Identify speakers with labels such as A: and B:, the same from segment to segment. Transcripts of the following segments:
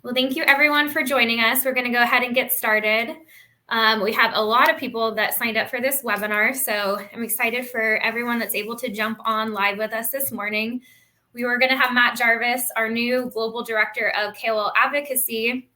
A: Well, thank you everyone for joining us. We're going to go ahead and get started. We have a lot of people that signed up for this webinar, so I'm excited for everyone that's able to jump on live with us this morning. We were going to have Matt Jarvis, our new Global Director of KOL Advocacy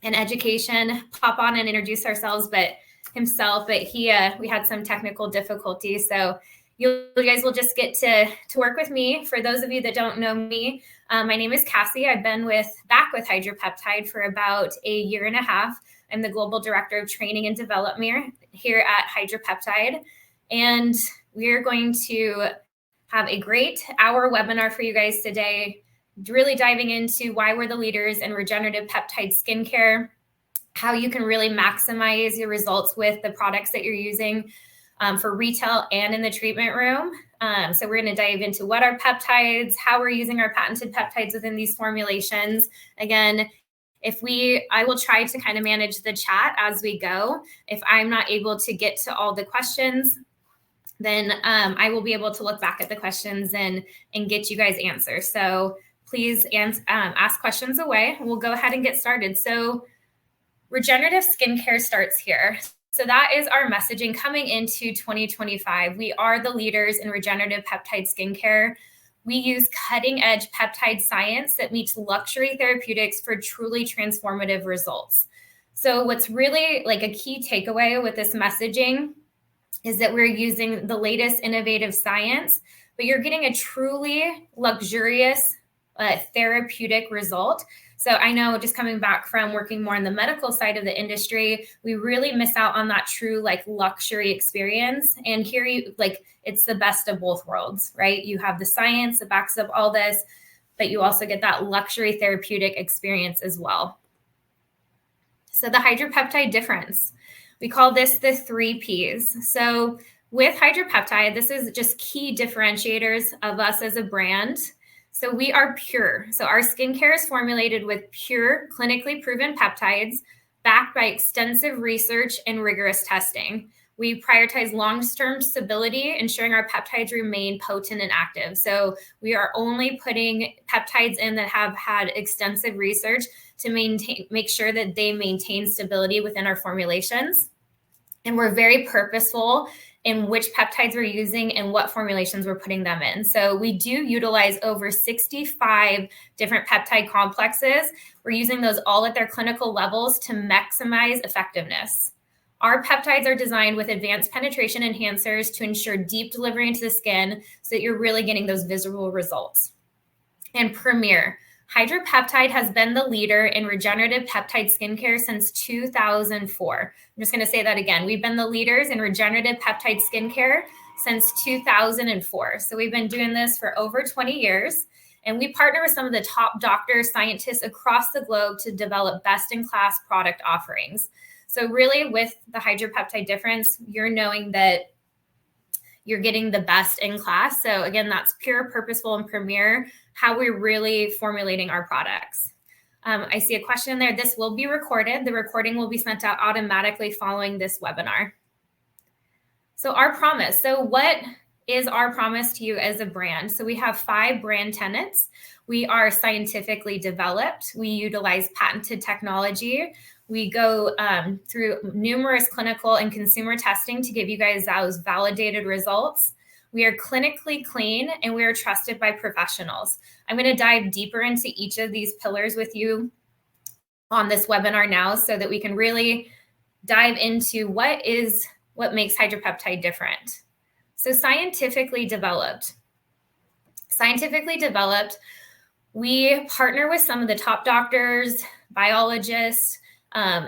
A: and Education, pop on and introduce ourselves, but we had some technical difficulties, so you guys will just get to work with me. For those of you that don't know me, my name is Cassie. I've been back with Hydropeptide for about a year and a half. I'm the Global Director of Training and Development here at Hydropeptide. And we're going to have a great hour webinar for you guys today, really diving into why we're the leaders in regenerative peptide skincare, how you can really maximize your results with the products that you're using for retail and in the treatment room. So we're going to dive into what are peptides, how we're using our patented peptides within these formulations. Again, I will try to kind of manage the chat as we go. If I'm not able to get to all the questions, then I will be able to look back at the questions and get you guys answers. So please ask questions away. We'll go ahead and get started. So regenerative skincare starts here. So that is our messaging coming into 2025. We are the leaders in regenerative peptide skincare. We use cutting-edge peptide science that meets luxury therapeutics for truly transformative results. So what's really like a key takeaway with this messaging is that we're using the latest innovative science, but you're getting a truly luxurious therapeutic result. So I know, just coming back from working more on the medical side of the industry, we really miss out on that true like luxury experience. And here it's the best of both worlds, right? You have the science that backs up all this, but you also get that luxury therapeutic experience as well. So the hydropeptide difference, we call this the 3 Ps. So with hydropeptide, this is just key differentiators of us as a brand. So we are pure. So our skincare is formulated with pure, clinically proven peptides backed by extensive research and rigorous testing. We prioritize long-term stability, ensuring our peptides remain potent and active. So we are only putting peptides in that have had extensive research to make sure that they maintain stability within our formulations. And we're very purposeful in which peptides we're using and what formulations we're putting them in. So we do utilize over 65 different peptide complexes. We're using those all at their clinical levels to maximize effectiveness. Our peptides are designed with advanced penetration enhancers to ensure deep delivery into the skin so that you're really getting those visible results. And premier. Hydropeptide has been the leader in regenerative peptide skincare since 2004. I'm just going to say that again. We've been the leaders in regenerative peptide skincare since 2004. So we've been doing this for over 20 years. And we partner with some of the top doctors, scientists across the globe to develop best-in-class product offerings. So really, with the hydropeptide difference, you're knowing that you're getting the best in class. So again, that's pure, purposeful, and premier, how we're really formulating our products. I see a question there. This will be recorded. The recording will be sent out automatically following this webinar. So our promise. So what is our promise to you as a brand? So we have 5 brand tenets. We are scientifically developed. We utilize patented technology. We go through numerous clinical and consumer testing to give you guys those validated results. We are clinically clean and we are trusted by professionals. I'm going to dive deeper into each of these pillars with you on this webinar now so that we can really dive into what makes hydropeptide different. So scientifically developed, we partner with some of the top doctors, biologists,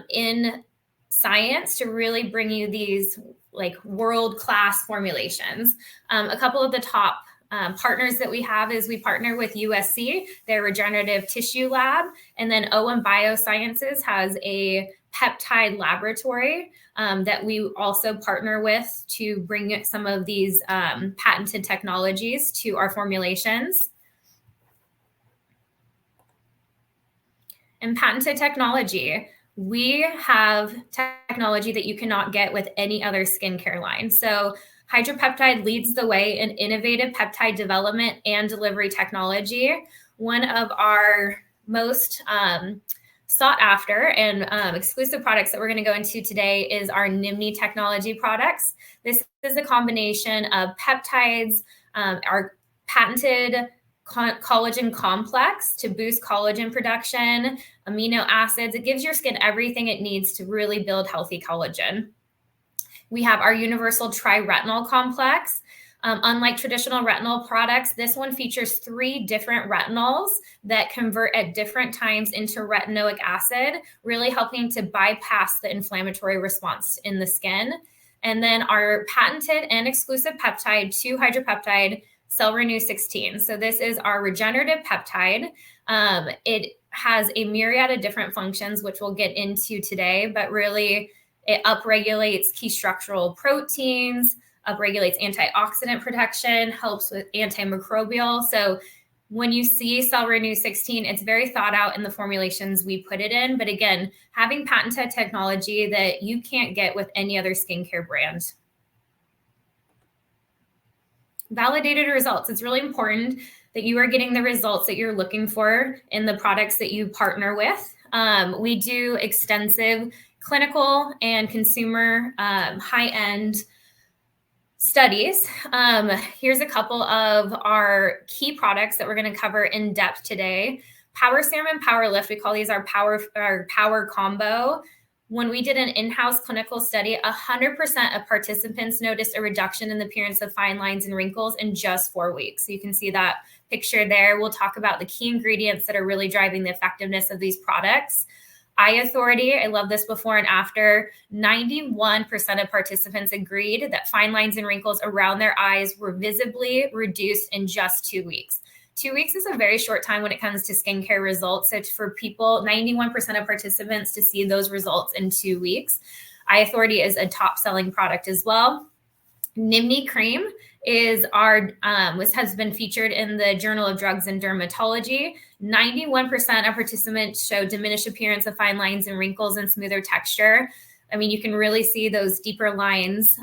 A: in science to really bring you these like world-class formulations. A couple of the top partners that we have is we partner with USC, their regenerative tissue lab, and then OM Biosciences has a peptide laboratory that we also partner with to bring some of these patented technologies to our formulations. And patented technology, we have technology that you cannot get with any other skincare line. So Hydropeptide leads the way in innovative peptide development and delivery technology. One of our most sought after and exclusive products that we're going to go into today is our Nimni technology products. This is a combination of peptides, our patented collagen complex to boost collagen production, amino acids. It gives your skin everything it needs to really build healthy collagen. We have our universal tri-retinol complex. Unlike traditional retinol products, this one features 3 different retinols that convert at different times into retinoic acid, really helping to bypass the inflammatory response in the skin. And then our patented and exclusive peptide, 2-hydropeptide, Cell Renew 16. So this is our regenerative peptide. It has a myriad of different functions, which we'll get into today, but really it upregulates key structural proteins, upregulates antioxidant protection, helps with antimicrobial. So when you see Cell Renew 16, it's very thought out in the formulations we put it in. But again, having patented technology that you can't get with any other skincare brand. Validated results. It's really important that you are getting the results that you're looking for in the products that you partner with. We do extensive clinical and consumer high-end studies. Here's a couple of our key products that we're going to cover in depth today. Power Serum and Power Lift, we call these our power combo. When we did an in-house clinical study, 100% of participants noticed a reduction in the appearance of fine lines and wrinkles in just 4 weeks. So you can see that picture there. We'll talk about the key ingredients that are really driving the effectiveness of these products. Eye Authority, I love this before and after. 91% of participants agreed that fine lines and wrinkles around their eyes were visibly reduced in just 2 weeks. 2 weeks is a very short time when it comes to skincare results. So for people, 91% of participants to see those results in 2 weeks. Eye Authority is a top selling product as well. Nimni Cream is has been featured in the Journal of Drugs and Dermatology. 91% of participants show diminished appearance of fine lines and wrinkles and smoother texture. I mean, you can really see those deeper lines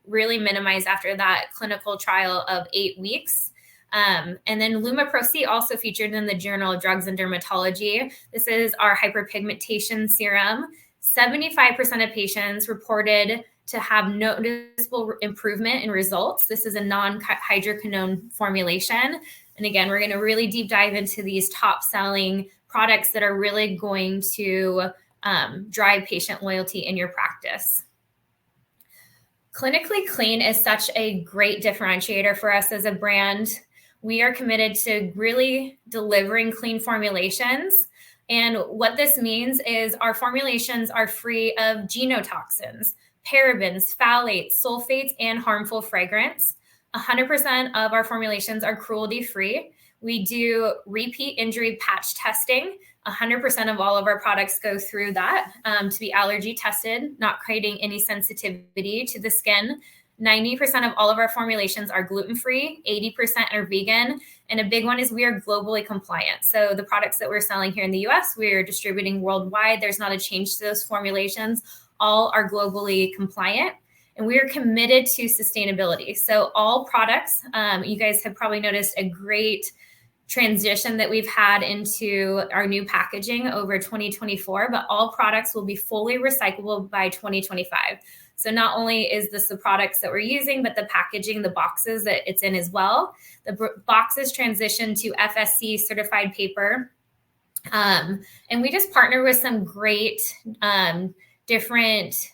A: really minimize after that clinical trial of 8 weeks. And then LumaPro-C also featured in the Journal of Drugs and Dermatology. This is our hyperpigmentation serum. 75% of patients reported to have noticeable improvement in results. This is a non-hydroquinone formulation. And again, we're going to really deep dive into these top selling products that are really going to drive patient loyalty in your practice. Clinically Clean is such a great differentiator for us as a brand. We are committed to really delivering clean formulations. And what this means is our formulations are free of genotoxins, parabens, phthalates, sulfates, and harmful fragrance. 100% of our formulations are cruelty-free. We do repeat injury patch testing. 100% of all of our products go through that to be allergy tested, not creating any sensitivity to the skin. 90% of all of our formulations are gluten-free, 80% are vegan, and a big one is we are globally compliant. So the products that we're selling here in the US, we're distributing worldwide. There's not a change to those formulations. All are globally compliant. And we are committed to sustainability. So all products, you guys have probably noticed a great transition that we've had into our new packaging over 2024, but all products will be fully recyclable by 2025. So not only is this the products that we're using, but the packaging, the boxes that it's in as well. The boxes transition to FSC certified paper. And we just partner with some great different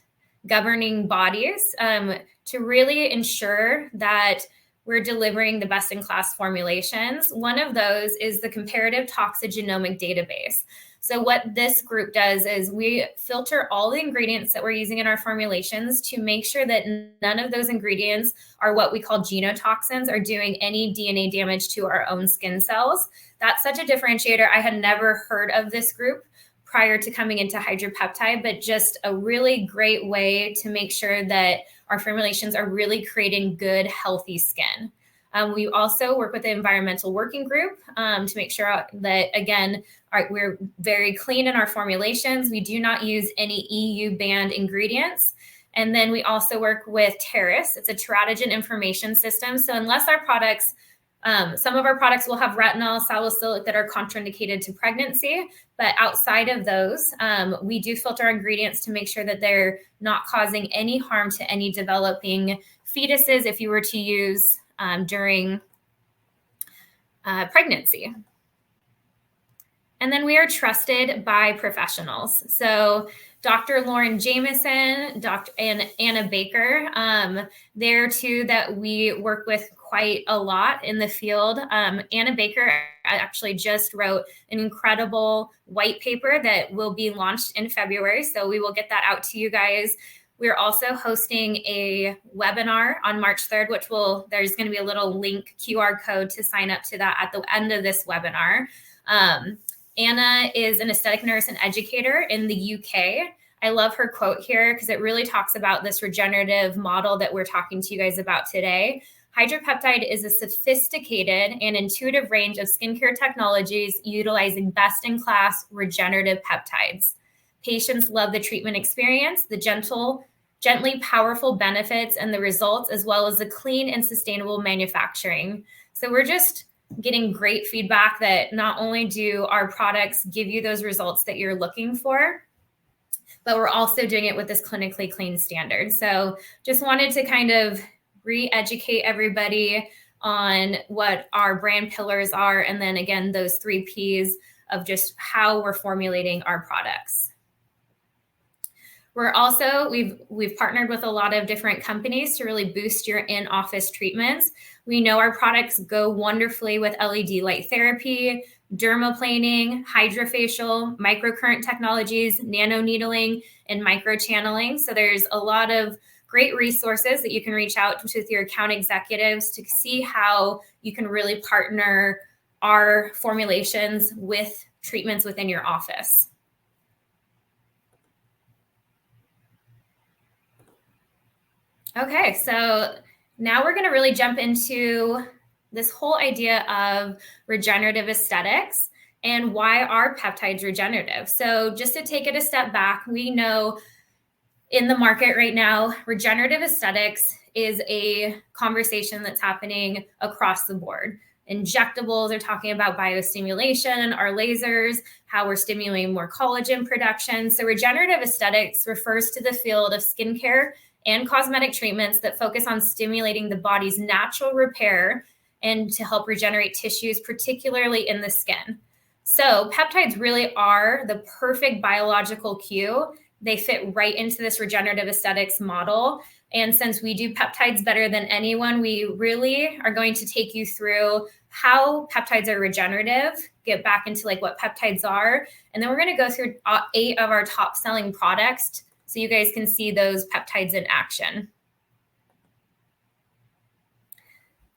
A: governing bodies to really ensure that we're delivering the best-in-class formulations. One of those is the Comparative Toxigenomic Database. So what this group does is we filter all the ingredients that we're using in our formulations to make sure that none of those ingredients are what we call genotoxins or doing any DNA damage to our own skin cells. That's such a differentiator. I had never heard of this group prior to coming into Hydropeptide, but just a really great way to make sure that our formulations are really creating good, healthy skin. We also work with the environmental working group to make sure that, again, we're very clean in our formulations. We do not use any EU banned ingredients. And then we also work with Terrace. It's a teratogen information system. So unless our products Some of our products will have retinol, salicylic that are contraindicated to pregnancy, but outside of those, we do filter our ingredients to make sure that they're not causing any harm to any developing fetuses if you were to use during pregnancy. And then we are trusted by professionals. So Dr. Lauren Jameson, and Anna Baker, they're two that we work with quite a lot in the field. Anna Baker actually just wrote an incredible white paper that will be launched in February. So we will get that out to you guys. We're also hosting a webinar on March 3rd, which there's going to be a little link QR code to sign up to that at the end of this webinar. Anna is an aesthetic nurse and educator in the UK. I love her quote here because it really talks about this regenerative model that we're talking to you guys about today. Hydropeptide is a sophisticated and intuitive range of skincare technologies utilizing best-in-class regenerative peptides. Patients love the treatment experience, the gently powerful benefits and the results, as well as the clean and sustainable manufacturing. So we're just getting great feedback that not only do our products give you those results that you're looking for, but we're also doing it with this clinically clean standard. So just wanted to kind of re-educate everybody on what our brand pillars are. And then again, those 3 Ps of just how we're formulating our products. We're also, we've partnered with a lot of different companies to really boost your in-office treatments. We know our products go wonderfully with LED light therapy, dermaplaning, hydrofacial, microcurrent technologies, nanoneedling, and microchanneling. So there's a lot of great resources that you can reach out with your account executives to see how you can really partner our formulations with treatments within your office. Okay, so now we're going to really jump into this whole idea of regenerative aesthetics and why are peptides regenerative. So just to take it a step back, we know in the market right now, regenerative aesthetics is a conversation that's happening across the board. Injectables are talking about biostimulation, our lasers, how we're stimulating more collagen production. So regenerative aesthetics refers to the field of skincare and cosmetic treatments that focus on stimulating the body's natural repair and to help regenerate tissues, particularly in the skin. So peptides really are the perfect biological cue. They fit right into this regenerative aesthetics model. And since we do peptides better than anyone, we really are going to take you through how peptides are regenerative, get back into like what peptides are, and then we're going to go through 8 of our top selling products so you guys can see those peptides in action.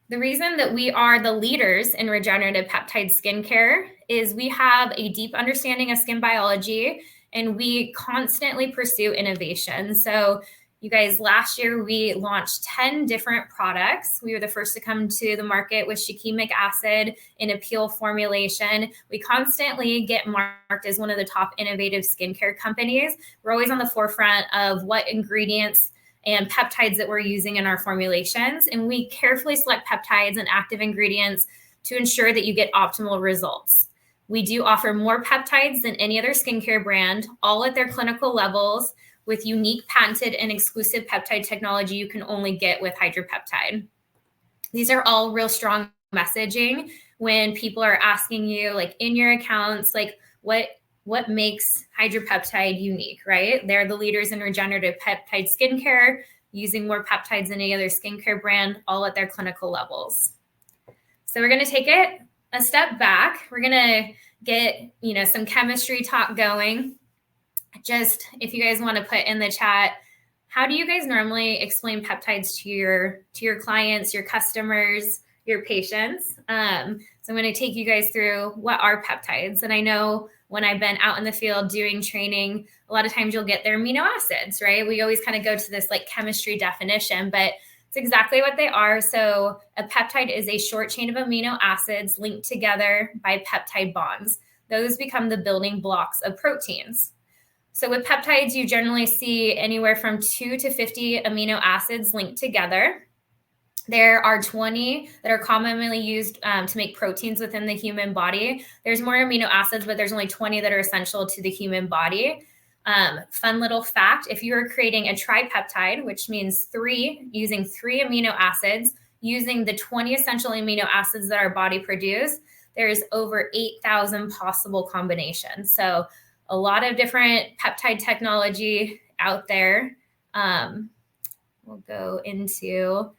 A: The reason that we are the leaders in regenerative peptide skincare is we have a deep understanding of skin biology and we constantly pursue innovation. So you guys, last year we launched 10 different products. We were the first to come to the market with shikimic acid in a peel formulation. We constantly get marked as one of the top innovative skincare companies. We're always on the forefront of what ingredients and peptides that we're using in our formulations. And we carefully select peptides and active ingredients to ensure that you get optimal results. We do offer more peptides than any other skincare brand, all at their clinical levels, with unique patented and exclusive peptide technology you can only get with Hydropeptide. These are all real strong messaging when people are asking you, like in your accounts, like what makes Hydropeptide unique, right? They're the leaders in regenerative peptide skincare, using more peptides than any other skincare brand, all at their clinical levels. So we're going to take it a step back. We're going to get, some chemistry talk going. Just if you guys want to put in the chat, how do you guys normally explain peptides to your clients, your customers, your patients? So I'm going to take you guys through what are peptides. And I know when I've been out in the field doing training, a lot of times you'll get their amino acids, right? We always kind of go to this like chemistry definition, but it's exactly what they are. So a peptide is a short chain of amino acids linked together by peptide bonds. Those become the building blocks of proteins. So with peptides, you generally see anywhere from 2 to 50 amino acids linked together. There are 20 that are commonly used to make proteins within the human body. There's more amino acids, but there's only 20 that are essential to the human body. Fun little fact, if you are creating a tripeptide, which means using 3 amino acids, using the 20 essential amino acids that our body produces, there's over 8,000 possible combinations. So a lot of different peptide technology out there. We'll go into...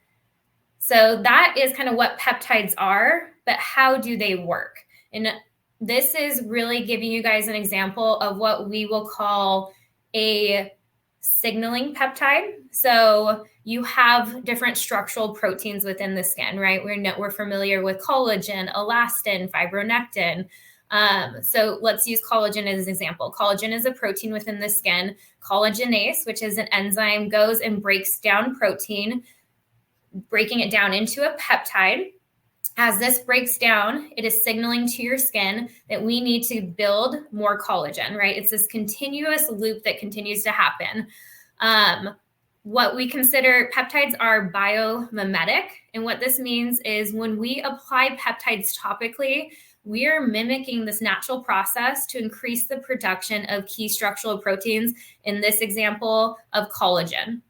A: So that is kind of what peptides are, but how do they work? And this is really giving you guys an example of what we will call a signaling peptide. So you have different structural proteins within the skin, right? We're familiar with collagen, elastin, fibronectin. So let's use collagen as an example. Collagen is a protein within the skin. Collagenase, which is an enzyme, goes and breaks down protein, breaking it down into a peptide. As this breaks down, it is signaling to your skin that we need to build more collagen, right? It's this continuous loop that continues to happen. What we consider peptides are biomimetic. And what this means is when we apply peptides topically, we are mimicking this natural process to increase the production of key structural proteins, in this example of collagen.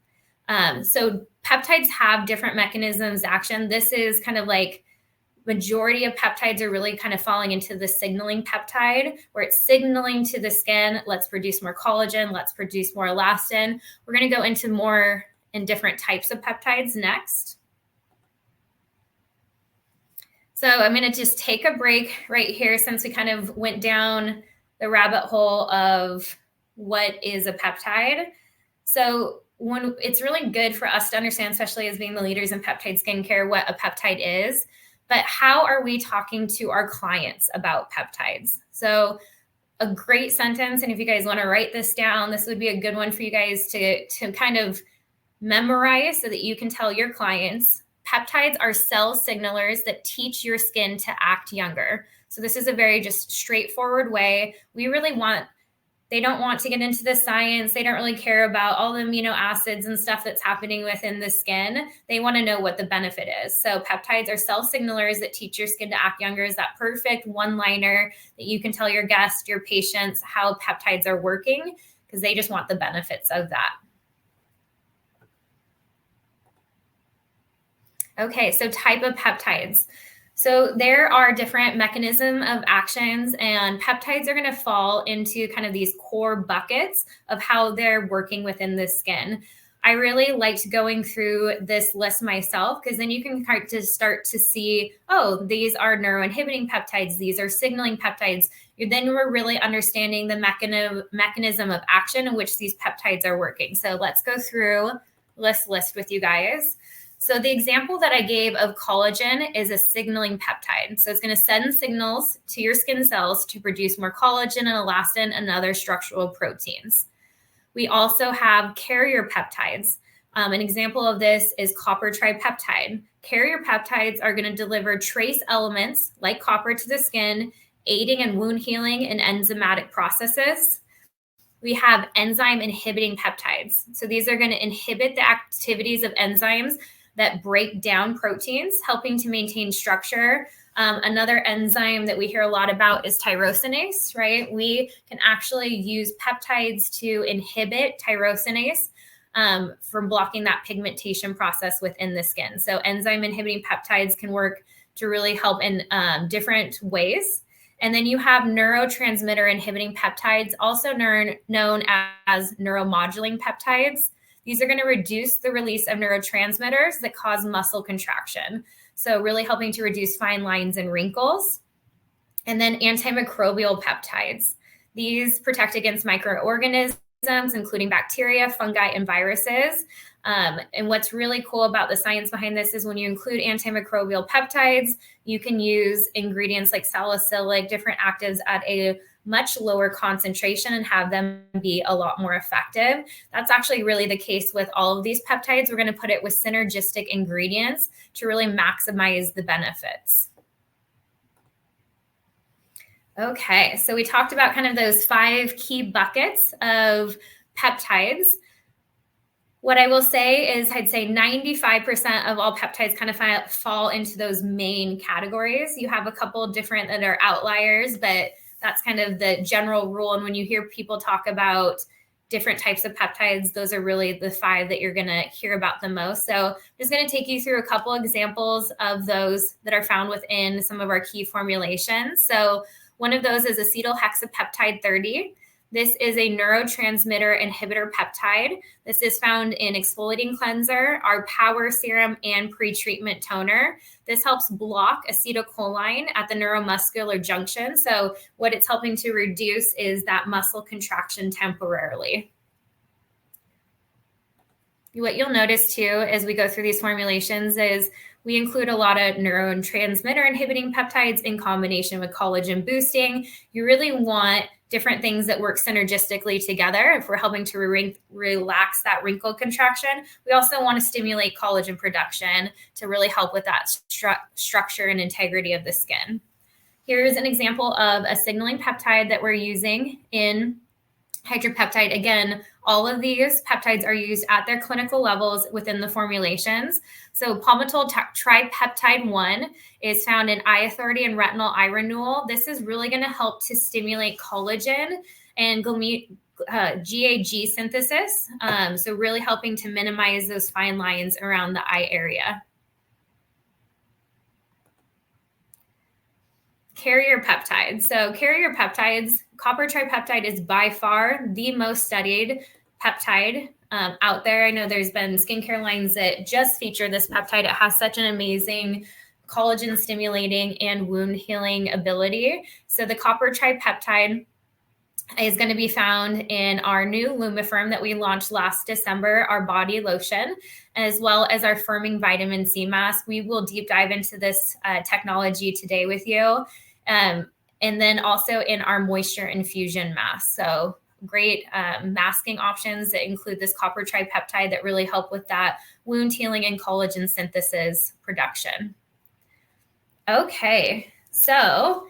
A: So peptides have different mechanisms of action. This is kind of like majority of peptides are really kind of falling into the signaling peptide, where it's signaling to the skin, let's produce more collagen, let's produce more elastin. We're going to go into more in different types of peptides next. So I'm going to just take a break right here since we kind of went down the rabbit hole of what is a peptide. So it's really good for us to understand, especially as being the leaders in peptide skincare, what a peptide is, but how are we talking to our clients about peptides? So a great sentence, and if you guys want to write this down, this would be a good one for you guys to kind of memorize so that you can tell your clients. Peptides are cell signalers that teach your skin to act younger. So this is a very just straightforward way. They don't want to get into the science. They don't really care about all the amino acids and stuff that's happening within the skin. They want to know what the benefit is. So peptides are cell signalers that teach your skin to act younger. Is that perfect one-liner that you can tell your guests, your patients, how peptides are working, because they just want the benefits of that. Okay, so type of peptides. So there are different mechanism of actions, and peptides are going to fall into kind of these core buckets of how they're working within the skin. I really liked going through this list myself, because then you can start to see, oh, these are neuroinhibiting peptides, these are signaling peptides. Then we're really understanding the mechanism of action in which these peptides are working. So let's go through this list with you guys. So the example that I gave of collagen is a signaling peptide. So it's going to send signals to your skin cells to produce more collagen and elastin and other structural proteins. We also have carrier peptides. An example of this is copper tripeptide. Carrier peptides are going to deliver trace elements like copper to the skin, aiding in wound healing and enzymatic processes. We have enzyme inhibiting peptides. So these are going to inhibit the activities of enzymes that break down proteins, helping to maintain structure. Another enzyme that we hear a lot about is tyrosinase, right? We can actually use peptides to inhibit tyrosinase from blocking that pigmentation process within the skin. So enzyme inhibiting peptides can work to really help in different ways. And then you have neurotransmitter inhibiting peptides, also known as neuromodulating peptides. These are going to reduce the release of neurotransmitters that cause muscle contraction. So really helping to reduce fine lines and wrinkles. And then antimicrobial peptides. These protect against microorganisms, including bacteria, fungi, and viruses. And what's really cool about the science behind this is when you include antimicrobial peptides, you can use ingredients like salicylic, different actives at a much lower concentration and have them be a lot more effective. That's actually really the case with all of these peptides. We're going to put it with synergistic ingredients to really maximize the benefits. Okay, so we talked about kind of those 5 key buckets of peptides. What I will say is I'd say 95% of all peptides kind of fall into those main categories. You have a couple different that are outliers, but that's kind of the general rule. And when you hear people talk about different types of peptides, those are really the 5 that you're going to hear about the most. So I'm just going to take you through a couple examples of those that are found within some of our key formulations. So one of those is acetohexapeptide 30. This is a neurotransmitter inhibitor peptide. This is found in exfoliating cleanser, our power serum, and pre-treatment toner. This helps block acetylcholine at the neuromuscular junction. So what it's helping to reduce is that muscle contraction temporarily. What you'll notice too as we go through these formulations is we include a lot of neurotransmitter inhibiting peptides in combination with collagen boosting. You really want different things that work synergistically together. If we're helping to relax that wrinkle contraction, we also want to stimulate collagen production to really help with that structure and integrity of the skin. Here's an example of a signaling peptide that we're using in Hydropeptide. Again, all of these peptides are used at their clinical levels within the formulations. So palmitoyl tripeptide 1 is found in eye authority and retinal eye renewal. This is really going to help to stimulate collagen and GAG synthesis. So really helping to minimize those fine lines around the eye area. Carrier peptides. So carrier peptides, copper tripeptide is by far the most studied peptide out there. I know there's been skincare lines that just feature this peptide. It has such an amazing collagen stimulating and wound healing ability. So the copper tripeptide is going to be found in our new Lumifirm that we launched last December, our body lotion, as well as our firming vitamin C mask. We will deep dive into this technology today with you. And then also in our moisture infusion mask. So great masking options that include this copper tripeptide that really help with that wound healing and collagen synthesis production. Okay, so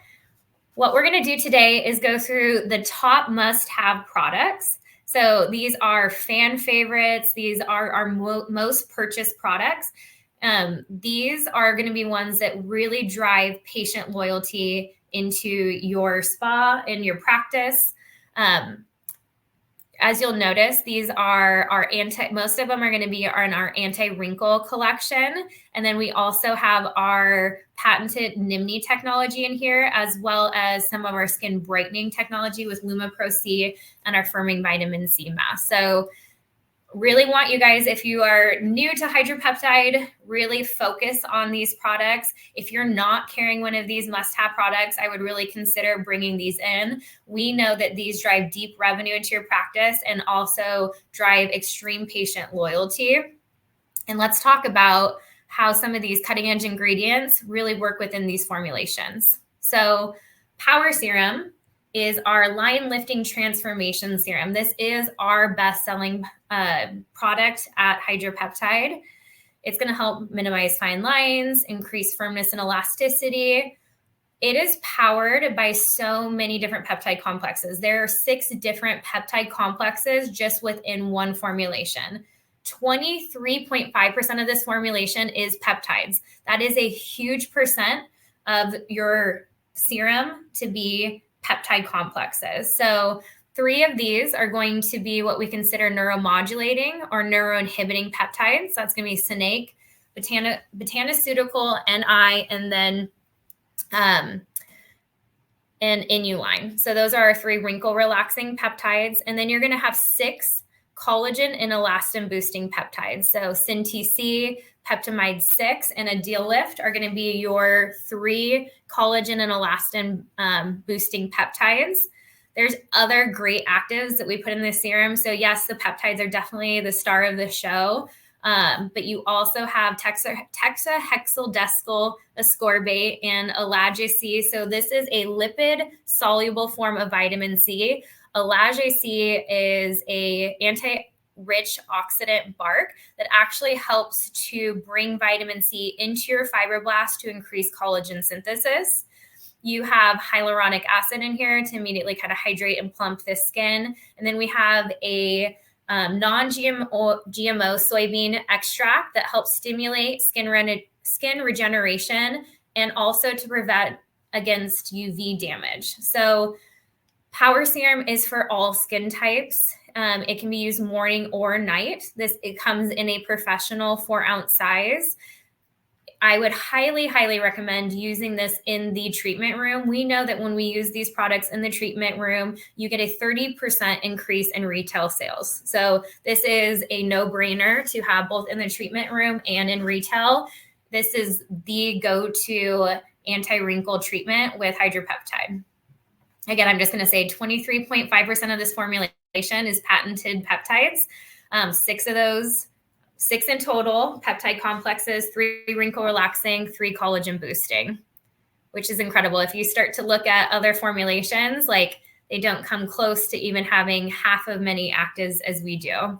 A: what we're going to do today is go through the top must-have products. So these are fan favorites. These are our most purchased products. These are going to be ones that really drive patient loyalty into your spa and your practice. As you'll notice, these are our most of them are going to be in our anti-wrinkle collection. And then we also have our patented Nimni technology in here, as well as some of our skin brightening technology with Luma Pro C and our firming vitamin C mask. So really want you guys, if you are new to Hydropeptide, really focus on these products. If you're not carrying one of these must-have products, I would really consider bringing these in. We know that these drive deep revenue into your practice and also drive extreme patient loyalty. And let's talk about how some of these cutting-edge ingredients really work within these formulations. So Power Serum is our line lifting transformation serum. This is our best-selling product at Hydropeptide. It's going to help minimize fine lines, increase firmness and elasticity. It is powered by so many different peptide complexes. There are 6 different peptide complexes just within one formulation. 23.5% of this formulation is peptides. That is a huge percent of your serum to be peptide complexes. So 3 of these are going to be what we consider neuromodulating or neuroinhibiting peptides. That's going to be Snake, Botanoceutical, NI, and then and Inulin. So those are our 3 wrinkle relaxing peptides. And then you're going to have 6 collagen and elastin boosting peptides. So SynTC, Peptimide 6, and Adeel Lift are going to be your 3 collagen and elastin boosting peptides. There's other great actives that we put in the serum. So yes, the peptides are definitely the star of the show. But you also have hexahexyldecyl ascorbate and Elagase. So this is a lipid-soluble form of vitamin C. Elagase is a anti-rich oxidant bark that actually helps to bring vitamin C into your fibroblasts to increase collagen synthesis. You have hyaluronic acid in here to immediately kind of hydrate and plump the skin. And then we have a non-GMO soybean extract that helps stimulate skin regeneration and also to prevent against UV damage. So Power Serum is for all skin types. It can be used morning or night. It comes in a professional 4-ounce size. I would highly, highly recommend using this in the treatment room. We know that when we use these products in the treatment room, you get a 30% increase in retail sales. So this is a no-brainer to have both in the treatment room and in retail. This is the go-to anti-wrinkle treatment with Hydropeptide. Again, I'm just going to say 23.5% of this formulation is patented peptides. 6 in total, peptide complexes, 3 wrinkle relaxing, 3 collagen boosting, which is incredible. If you start to look at other formulations, like they don't come close to even having half of many actives as we do.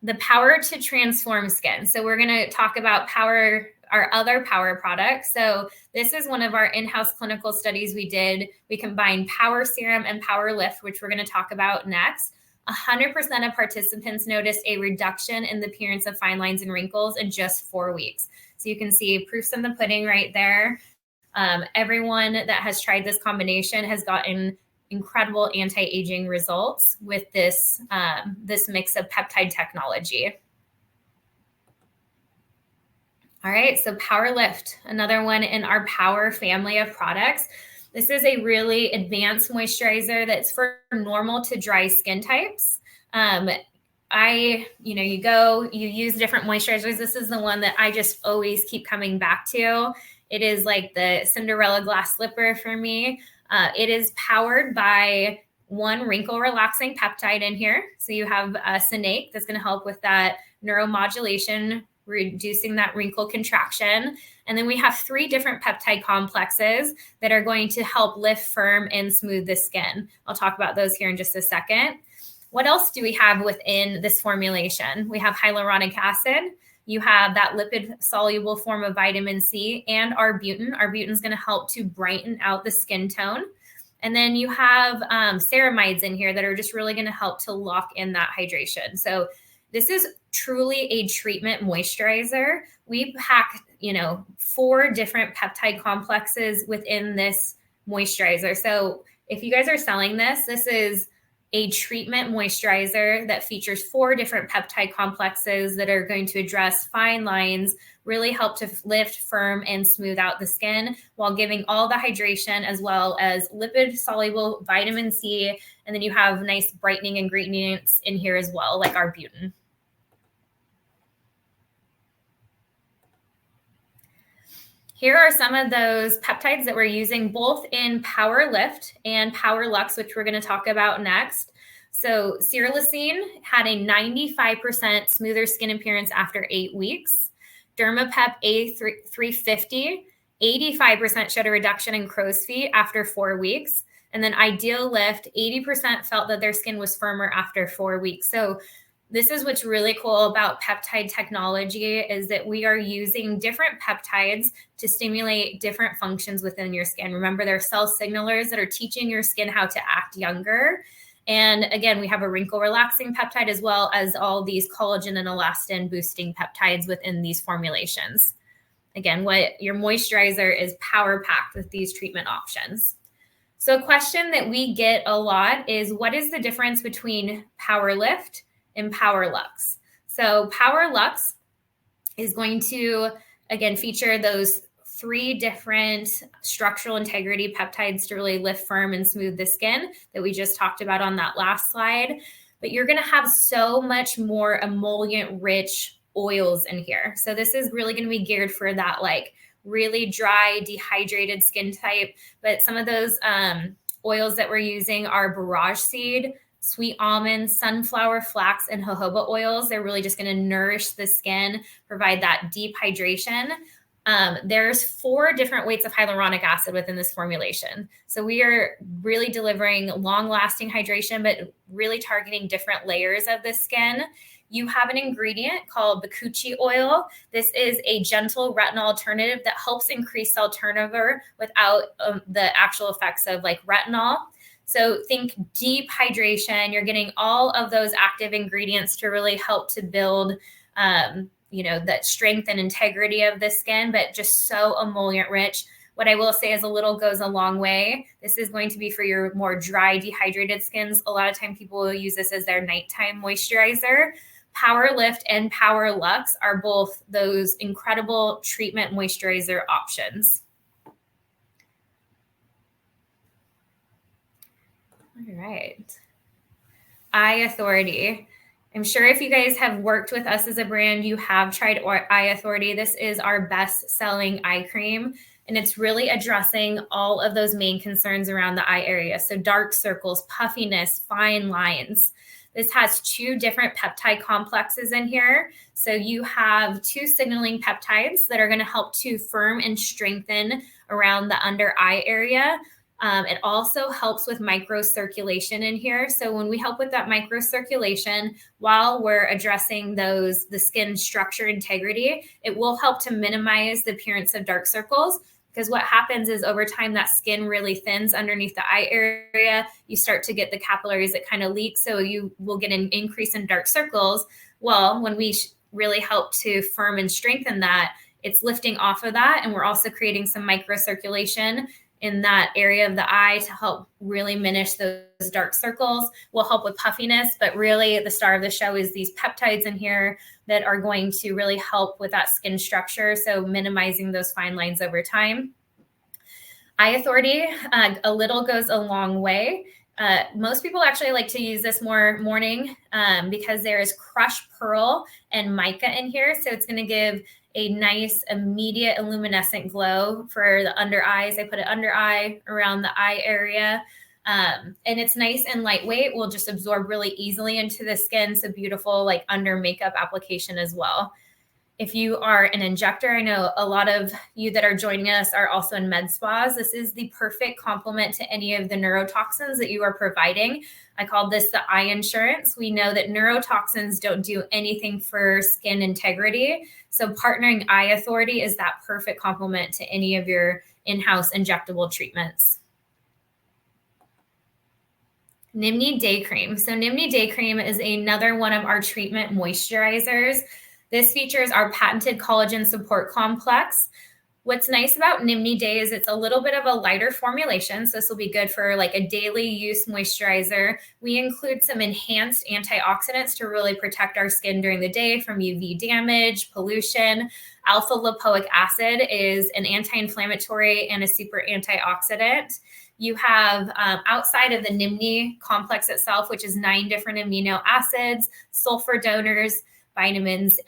A: The power to transform skin. So we're going to talk about our other power products. So this is one of our in-house clinical studies we did. We combined Power Serum and Power Lift, which we're going to talk about next. 100% of participants noticed a reduction in the appearance of fine lines and wrinkles in just 4 weeks. So you can see proofs in the pudding right there. Everyone that has tried this combination has gotten incredible anti-aging results with this mix of peptide technology. All right, so Power Lift, another one in our Power family of products. This is a really advanced moisturizer that's for normal to dry skin types. You use different moisturizers. This is the one that I just always keep coming back to. It is like the Cinderella glass slipper for me. It is powered by 1 wrinkle relaxing peptide in here. So you have a Snake that's going to help with that neuromodulation, reducing that wrinkle contraction. And then we have 3 different peptide complexes that are going to help lift, firm, and smooth the skin. I'll talk about those here in just a second. What else do we have within this formulation? We have hyaluronic acid. You have that lipid-soluble form of vitamin C and arbutin. Arbutin is going to help to brighten out the skin tone. And then you have ceramides in here that are just really going to help to lock in that hydration. So this is truly a treatment moisturizer. We pack, 4 different peptide complexes within this moisturizer. So if you guys are selling this, this is a treatment moisturizer that features 4 different peptide complexes that are going to address fine lines, really help to lift, firm, and smooth out the skin while giving all the hydration as well as lipid-soluble vitamin C. And then you have nice brightening ingredients in here as well, like arbutin. Here are some of those peptides that we're using both in Power Lift and Power Lux, which we're going to talk about next. So Ceralisine had a 95% smoother skin appearance after 8 weeks. Dermapep A350, 85% showed a reduction in crow's feet after 4 weeks. And then Ideal Lift, 80% felt that their skin was firmer after 4 weeks. So this is what's really cool about peptide technology is that we are using different peptides to stimulate different functions within your skin. Remember, they're cell signalers that are teaching your skin how to act younger. And again, we have a wrinkle relaxing peptide as well as all these collagen and elastin boosting peptides within these formulations. Again, what your moisturizer is power packed with these treatment options. So a question that we get a lot is, what is the difference between Power Lift and Power Lux? So Power Lux is going to, again, feature those 3 different structural integrity peptides to really lift, firm, and smooth the skin that we just talked about on that last slide. But you're going to have so much more emollient-rich oils in here. So this is really going to be geared for that like really dry, dehydrated skin type. But some of those oils that we're using are barrage seed, sweet almond, sunflower, flax, and jojoba oils. They're really just going to nourish the skin, provide that deep hydration. There's 4 different weights of hyaluronic acid within this formulation. So we are really delivering long-lasting hydration, but really targeting different layers of the skin. You have an ingredient called bakuchi oil. This is a gentle retinol alternative that helps increase cell turnover without the actual effects of like retinol. So think deep hydration. You're getting all of those active ingredients to really help to build, that strength and integrity of the skin, but just so emollient rich. What I will say is a little goes a long way. This is going to be for your more dry, dehydrated skins. A lot of time people will use this as their nighttime moisturizer. Power Lift and Power Luxe are both those incredible treatment moisturizer options. All right. Eye Authority. I'm sure if you guys have worked with us as a brand, you have tried Eye Authority. This is our best-selling eye cream, and it's really addressing all of those main concerns around the eye area. So dark circles, puffiness, fine lines. This has 2 different peptide complexes in here. So you have 2 signaling peptides that are going to help to firm and strengthen around the under eye area. It also helps with microcirculation in here. So when we help with that microcirculation while we're addressing the skin structure integrity, it will help to minimize the appearance of dark circles. Because what happens is over time that skin really thins underneath the eye area. You start to get the capillaries that kind of leak. So you will get an increase in dark circles. Well, when we really help to firm and strengthen that, it's lifting off of that. And we're also creating some microcirculation in that area of the eye to help really diminish those dark circles. Will help with puffiness, but really the star of the show is these peptides in here that are going to really help with that skin structure, so minimizing those fine lines over time. Eye Authority, a little goes a long way. Most people actually like to use this more morning because there is crushed pearl and mica in here, so it's going to give a nice immediate luminescent glow for the under eyes. I put it under eye, around the eye area. And it's nice and lightweight, will just absorb really easily into the skin. So beautiful, like under makeup application as well. If you are an injector, I know a lot of you that are joining us are also in med spas. This is the perfect complement to any of the neurotoxins that you are providing. I call this the eye insurance. We know that neurotoxins don't do anything for skin integrity. So partnering Eye Authority is that perfect complement to any of your in-house injectable treatments. Nimni Day Cream. So Nimni Day Cream is another one of our treatment moisturizers. This features our patented collagen support complex. What's nice about Nimni Day is it's a little bit of a lighter formulation. So this will be good for like a daily use moisturizer. We include some enhanced antioxidants to really protect our skin during the day from UV damage, pollution. Alpha lipoic acid is an anti-inflammatory and a super antioxidant. You have outside of the Nimni complex itself, which is 9 different amino acids, sulfur donors, vitamins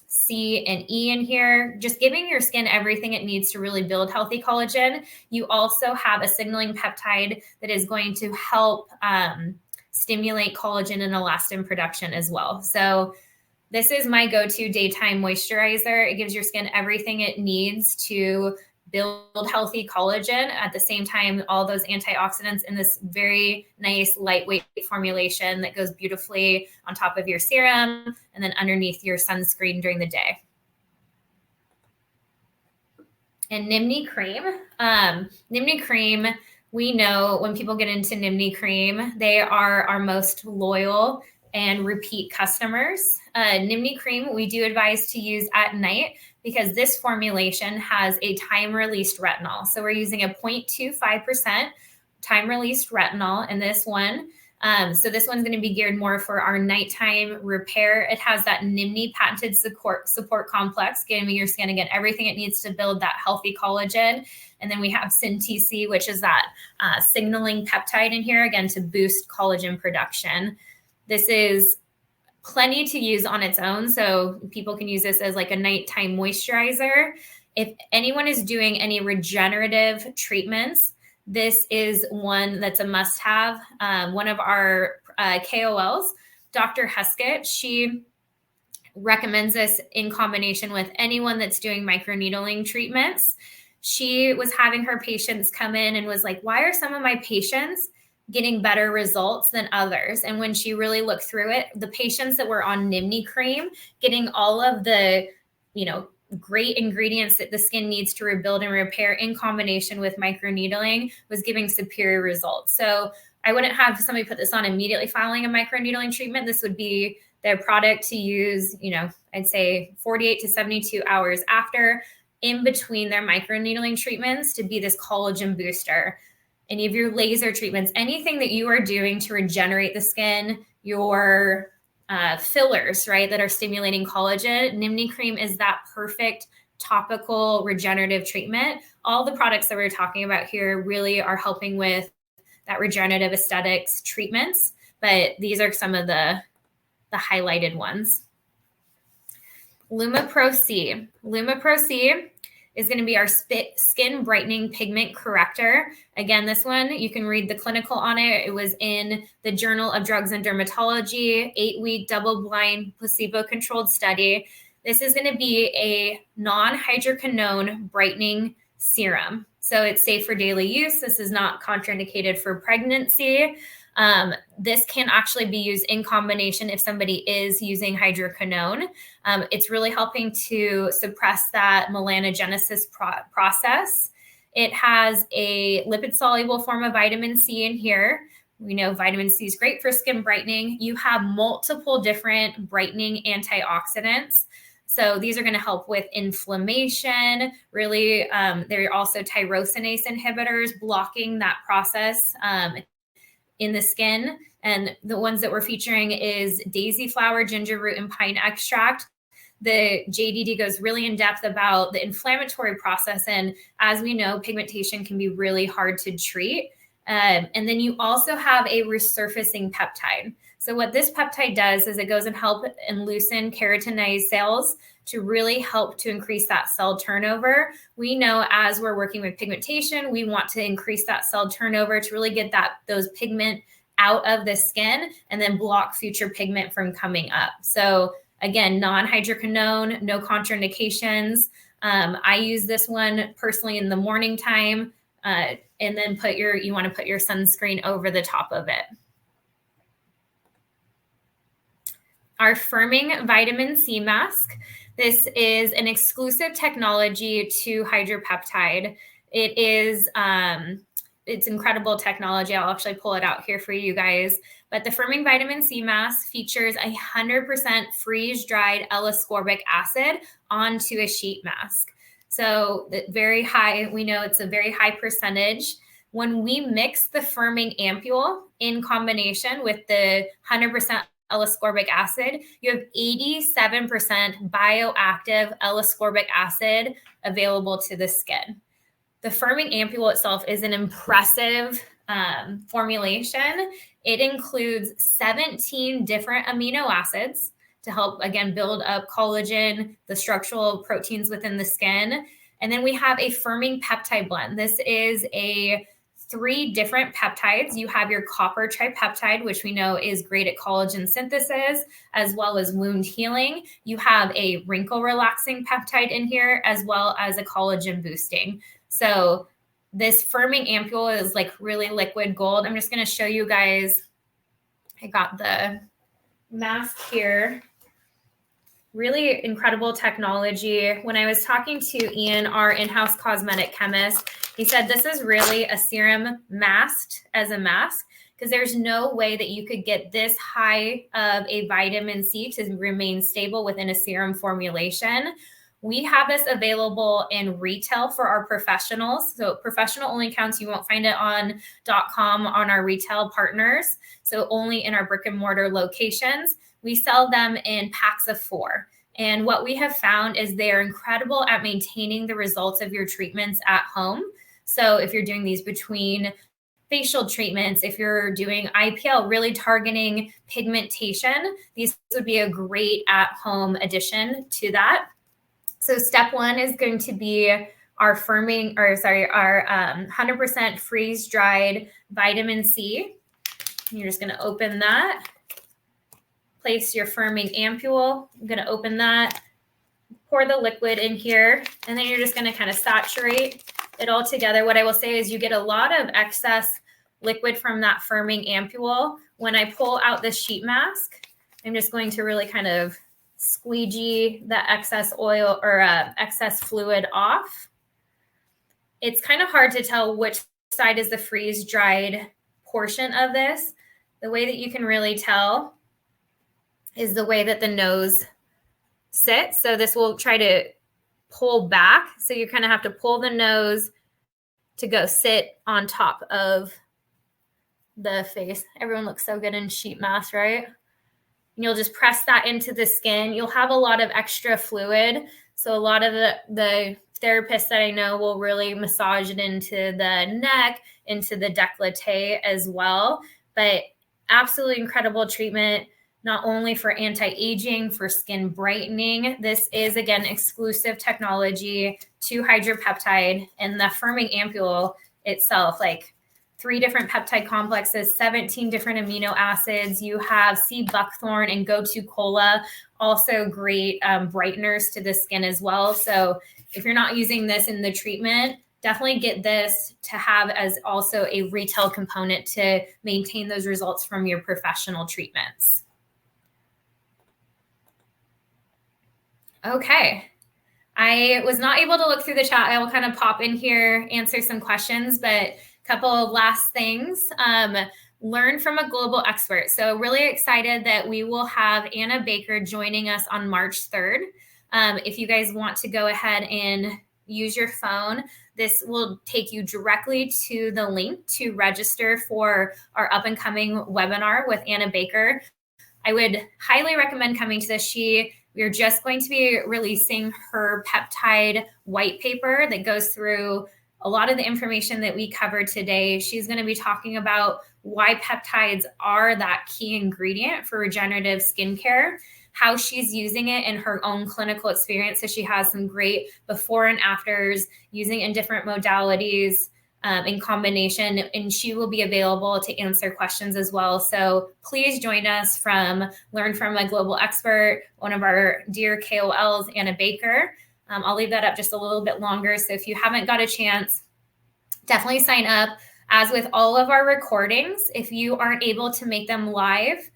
A: C and E in here, just giving your skin everything it needs to really build healthy collagen. You also have a signaling peptide that is going to help stimulate collagen and elastin production as well. So this is my go-to daytime moisturizer. It gives your skin everything it needs to build healthy collagen. At the same time, all those antioxidants in this very nice lightweight formulation that goes beautifully on top of your serum and then underneath your sunscreen during the day. And Nimni Cream. Nimni Cream, we know when people get into Nimni Cream, they are our most loyal and repeat customers. Nimni Cream, we do advise to use at night because this formulation has a time-released retinol. So we're using a 0.25% time-released retinol in this one. So this one's going to be geared more for our nighttime repair. It has that Nimni patented support complex, giving your skin, again, everything it needs to build that healthy collagen. And then we have SynTC, which is that signaling peptide in here, again, to boost collagen production. This is plenty to use on its own. So people can use this as like a nighttime moisturizer. If anyone is doing any regenerative treatments, this is one that's a must-have. One of our KOLs, Dr. Heskett, she recommends this in combination with anyone that's doing microneedling treatments. She was having her patients come in and was like, why are some of my patients getting better results than others? And when she really looked through it, the patients that were on Nimni Cream, getting all of the, great ingredients that the skin needs to rebuild and repair in combination with microneedling was giving superior results. So I wouldn't have somebody put this on immediately following a microneedling treatment. This would be their product to use, I'd say 48 to 72 hours after, in between their microneedling treatments, to be this collagen booster. Any of your laser treatments, anything that you are doing to regenerate the skin, your fillers, right, that are stimulating collagen. Nimni cream is that perfect topical regenerative treatment. All the products that we're talking about here really are helping with that regenerative aesthetics treatments, but these are some of the highlighted ones. Luma Pro C. Luma Pro C is going to be our skin brightening pigment corrector. Again, this one, you can read the clinical on it. It was in the Journal of Drugs and Dermatology, 8-week double-blind placebo-controlled study. This is going to be a non-hydroquinone brightening serum. So it's safe for daily use. This is not contraindicated for pregnancy. This can actually be used in combination if somebody is using hydroquinone. It's really helping to suppress that melanogenesis process. It has a lipid-soluble form of vitamin C in here. We know vitamin C is great for skin brightening. You have multiple different brightening antioxidants. So these are going to help with inflammation. Really, they're also tyrosinase inhibitors, blocking that process in the skin. And the ones that we're featuring is daisy flower, ginger root, and pine extract. The JDD goes really in depth about the inflammatory process. And as we know, pigmentation can be really hard to treat. And then you also have a resurfacing peptide. So what this peptide does is it goes and help and loosen keratinized cells to really help to increase that cell turnover. We know as we're working with pigmentation, we want to increase that cell turnover to really get those pigment out of the skin and then block future pigment from coming up. So again, non-hydroquinone, no contraindications. I use this one personally in the morning time, and then you want to put your sunscreen over the top of it. Our firming vitamin C mask. This is an exclusive technology to Hydropeptide. It is it's incredible technology. I'll actually pull it out here for you guys. But the firming vitamin C mask features 100% freeze-dried L-ascorbic acid onto a sheet mask. So very high, we know it's a very high percentage. When we mix the firming ampule in combination with the 100% L-ascorbic acid, you have 87% bioactive L-ascorbic acid available to the skin. The firming ampule itself is an impressive formulation. It includes 17 different amino acids to help, again, build up collagen, the structural proteins within the skin. And then we have a firming peptide blend. This is 3 different peptides. You have your copper tripeptide, which we know is great at collagen synthesis, as well as wound healing. You have a wrinkle relaxing peptide in here, as well as a collagen boosting. So this firming ampule is like really liquid gold. I'm just going to show you guys. I got the mask here. Really incredible technology. When I was talking to Ian, our in-house cosmetic chemist, he said this is really a serum masked as a mask, because there's no way that you could get this high of a vitamin C to remain stable within a serum formulation. We have this available in retail for our professionals. So professional only accounts, you won't find it on .com on our retail partners. So only in our brick and mortar locations. We sell them in packs of 4. And what we have found is they are incredible at maintaining the results of your treatments at home. So if you're doing these between facial treatments, if you're doing IPL, really targeting pigmentation, these would be a great at-home addition to that. So step 1 is going to be our 100% freeze-dried vitamin C. You're just going to open that. Place your firming ampule. I'm going to open that, pour the liquid in here, and then you're just going to kind of saturate it all together. What I will say is you get a lot of excess liquid from that firming ampule. When I pull out the sheet mask, I'm just going to really kind of squeegee the excess oil or excess fluid off. It's kind of hard to tell which side is the freeze-dried portion of this. The way that you can really tell is the way that the nose sits. So this will try to pull back. So you kind of have to pull the nose to go sit on top of the face. Everyone looks so good in sheet mask, right? And you'll just press that into the skin. You'll have a lot of extra fluid. So a lot of the therapists that I know will really massage it into the neck, into the décolleté as well. But absolutely incredible treatment, not only for anti-aging, for skin brightening. This is, again, exclusive technology to Hydropeptide, and the firming ampule itself, like 3 different peptide complexes, 17 different amino acids. You have sea buckthorn and gotu kola, also great brighteners to the skin as well. So if you're not using this in the treatment, definitely get this to have as also a retail component to maintain those results from your professional treatments. Okay. I was not able to look through the chat. I will kind of pop in here, answer some questions, but a couple of last things. Learn from a global expert. So really excited that we will have Anna Baker joining us on March 3rd. If you guys want to go ahead and use your phone, this will take you directly to the link to register for our up and coming webinar with Anna Baker. I would highly recommend coming to this. We're just going to be releasing her peptide white paper that goes through a lot of the information that we covered today. She's going to be talking about why peptides are that key ingredient for regenerative skincare, how she's using it in her own clinical experience. So she has some great before and afters using in different modalities in combination, and she will be available to answer questions as well. So please join us Learn from a Global Expert, one of our dear KOLs, Anna Baker. I'll leave that up just a little bit longer. So if you haven't got a chance, definitely sign up. As with all of our recordings, if you aren't able to make them live,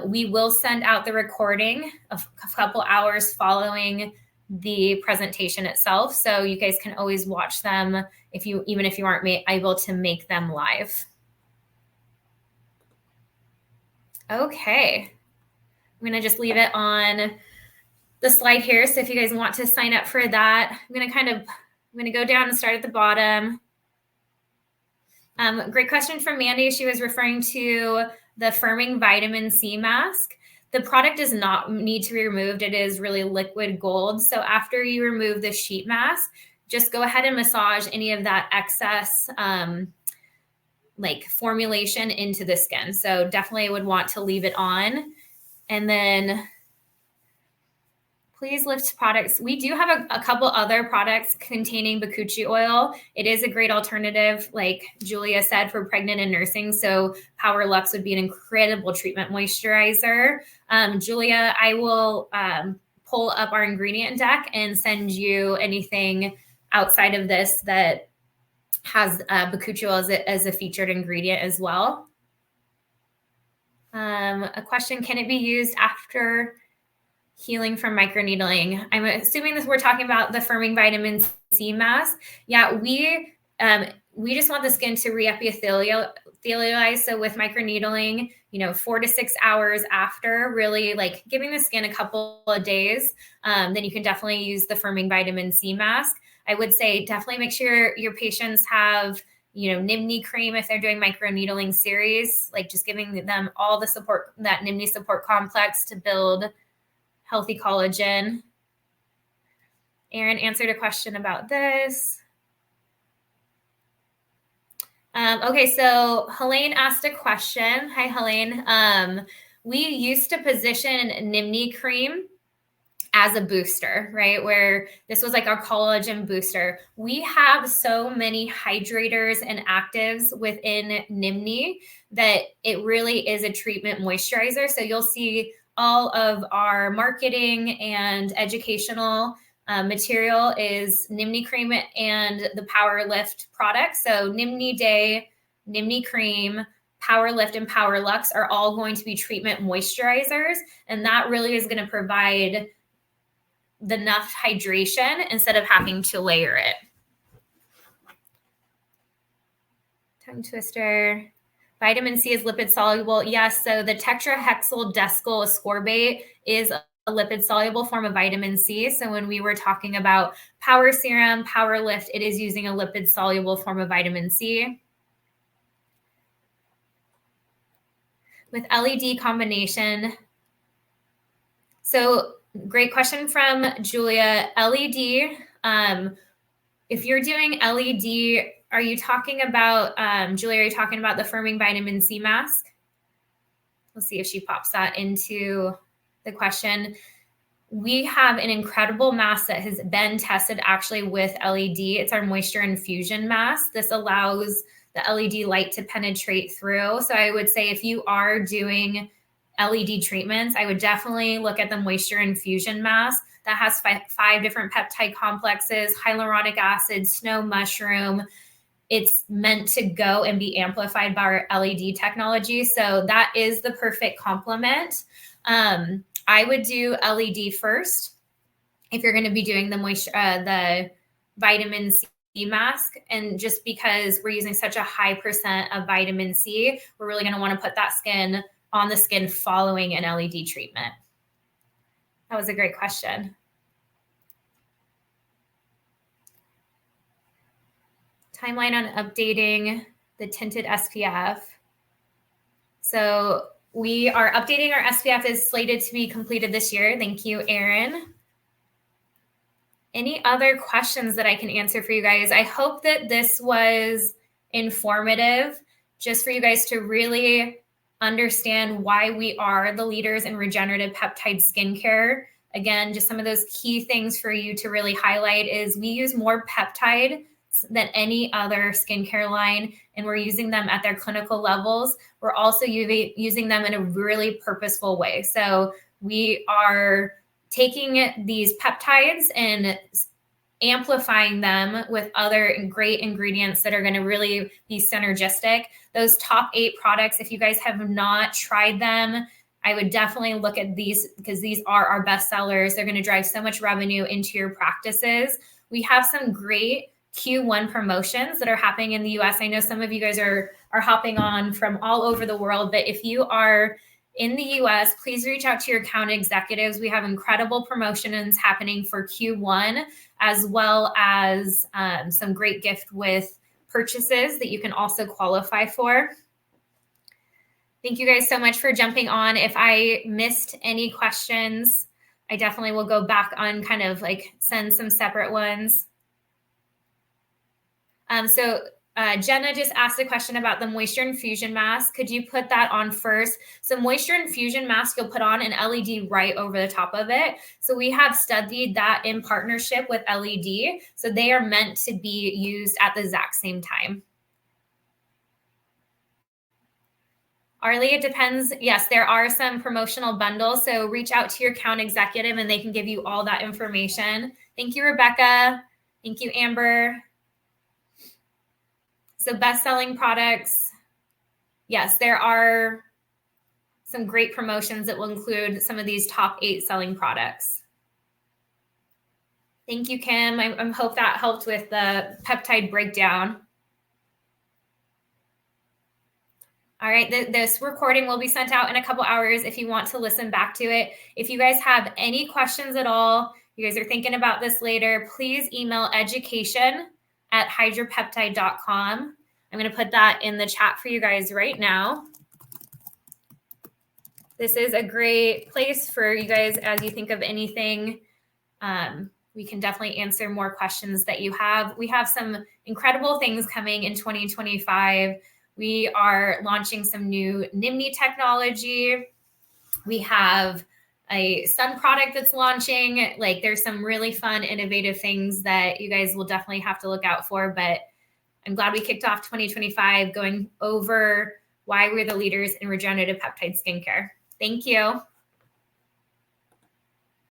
A: we will send out the recording a couple hours following the presentation itself. So you guys can always watch them even if you aren't able to make them live. Okay. I'm going to just leave it on the slide here. So if you guys want to sign up for that, I'm going to go down and start at the bottom. Great question from Mandy. She was referring to the firming vitamin C mask. The product does not need to be removed. It is really liquid gold. So after you remove the sheet mask, just go ahead and massage any of that excess formulation into the skin. So definitely would want to leave it on. And then please lift products. We do have a couple other products containing bakuchi oil. It is a great alternative, like Julia said, for pregnant and nursing. So Power Luxe would be an incredible treatment moisturizer. Julia, I will pull up our ingredient deck and send you anything outside of this that has bakuchi oil as a featured ingredient as well. A question, can it be used after healing from microneedling? I'm assuming we're talking about the firming vitamin C mask. Yeah, we just want the skin to re-epithelialize. So with microneedling, 4 to 6 hours after, really like giving the skin a couple of days, then you can definitely use the firming vitamin C mask. I would say definitely make sure your patients have Nimni cream if they're doing microneedling series, like just giving them all the support, that Nimni support complex to build healthy collagen. Erin answered a question about this. Okay, so Helene asked a question. Hi, Helene. We used to position Nimni cream as a booster, right? Where this was like our collagen booster. We have so many hydrators and actives within Nimni that it really is a treatment moisturizer. So you'll see all of our marketing and educational material is Nimni cream and the Power Lift products. So Nimni Day, Nimni cream, Power Lift and Power Lux are all going to be treatment moisturizers, and that really is going to provide enough hydration instead of having to layer it. Tongue twister. Vitamin C is lipid soluble. Yes, so the tetrahexyl decyl ascorbate is a lipid soluble form of vitamin C. So when we were talking about Power Serum, Power Lift, it is using a lipid soluble form of vitamin C. With LED combination. So great question from Julia. LED, if you're doing LED, are you talking about, Julia, are you talking about the firming vitamin C mask? Let's see if she pops that into the question. We have an incredible mask that has been tested actually with LED. It's our moisture infusion mask. This allows the LED light to penetrate through. So I would say if you are doing LED treatments, I would definitely look at the moisture infusion mask that has five different peptide complexes, hyaluronic acid, snow mushroom. It's meant to go and be amplified by our LED technology. So that is the perfect complement. I would do LED first if you're going to be doing the vitamin C mask. And just because we're using such a high percent of vitamin C, we're really going to want to put that on the skin following an LED treatment. That was a great question. Timeline on updating the tinted SPF. So we are updating our SPF is slated to be completed this year. Thank you, Erin. Any other questions that I can answer for you guys? I hope that this was informative just for you guys to really understand why we are the leaders in regenerative peptide skincare. Again, just some of those key things for you to really highlight is we use more peptide than any other skincare line, and we're using them at their clinical levels. We're also using them in a really purposeful way. So we are taking these peptides and amplifying them with other great ingredients that are going to really be synergistic. Those top 8 products, if you guys have not tried them, I would definitely look at these because these are our best sellers. They're going to drive so much revenue into your practices. We have some great Q1 promotions that are happening in the US. I know some of you guys are hopping on from all over the world, but if you are in the US, please reach out to your account executives. We have incredible promotions happening for Q1, as well as some great gift with purchases that you can also qualify for. Thank you guys so much for jumping on. If I missed any questions, I definitely will go back on kind of like send some separate ones. Jenna just asked a question about the moisture infusion mask. Could you put that on first? So moisture infusion mask, you'll put on an LED right over the top of it. So we have studied that in partnership with LED. So they are meant to be used at the exact same time. Arlie, it depends. Yes, there are some promotional bundles. So reach out to your account executive and they can give you all that information. Thank you, Rebecca. Thank you, Amber. So best-selling products, yes, there are some great promotions that will include some of these top 8 selling products. Thank you, Kim. I hope that helped with the peptide breakdown. All right, this recording will be sent out in a couple hours if you want to listen back to it. If you guys have any questions at all, you guys are thinking about this later, please email education@hydropeptide.com. I'm going to put that in the chat for you guys right now. This is a great place for you guys as you think of anything. We can definitely answer more questions that you have. We have some incredible things coming in 2025. We are launching some new Nimni technology. We have a sun product that's launching. Like there's some really fun, innovative things that you guys will definitely have to look out for. But I'm glad we kicked off 2025 going over why we're the leaders in regenerative peptide skincare. Thank you.